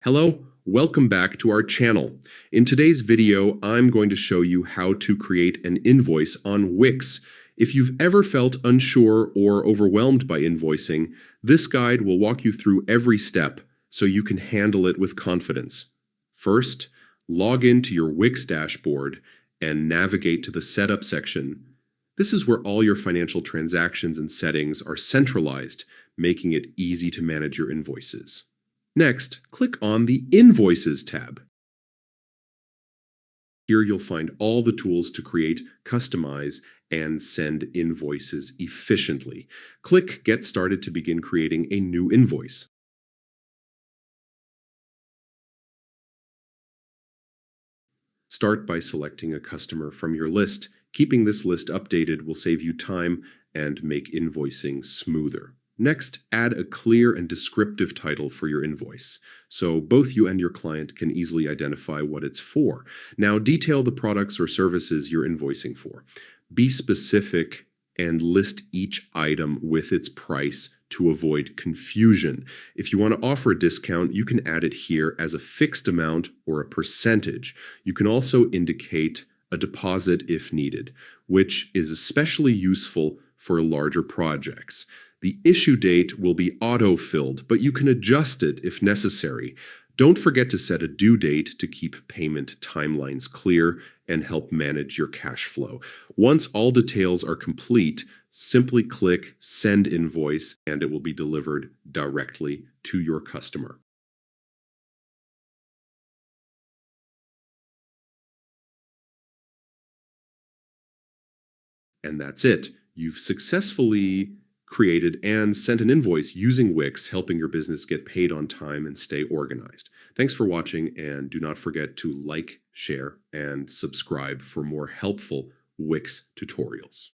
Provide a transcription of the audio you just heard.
Hello, welcome back to our channel. In today's video, I'm going to show you how to create an invoice on Wix. If you've ever felt unsure or overwhelmed by invoicing, this guide will walk you through every step so you can handle it with confidence. First, log into your Wix dashboard and navigate to the Setup section. This is where all your financial transactions and settings are centralized, making it easy to manage your invoices. Next, click on the Invoices tab. Here you'll find all the tools to create, customize, and send invoices efficiently. Click Get Started to begin creating a new invoice. Start by selecting a customer from your list. Keeping this list updated will save you time and make invoicing smoother. Next, add a clear and descriptive title for your invoice, so both you and your client can easily identify what it's for. Now, detail the products or services you're invoicing for. Be specific and list each item with its price to avoid confusion. If you want to offer a discount, you can add it here as a fixed amount or a percentage. You can also indicate a deposit if needed, which is especially useful for larger projects. The issue date will be auto-filled, but you can adjust it if necessary. Don't forget to set a due date to keep payment timelines clear and help manage your cash flow. Once all details are complete, simply click Send Invoice and it will be delivered directly to your customer. And that's it. You've successfully created and sent an invoice using Wix, helping your business get paid on time and stay organized. Thanks for watching, and do not forget to like, share, and subscribe for more helpful Wix tutorials.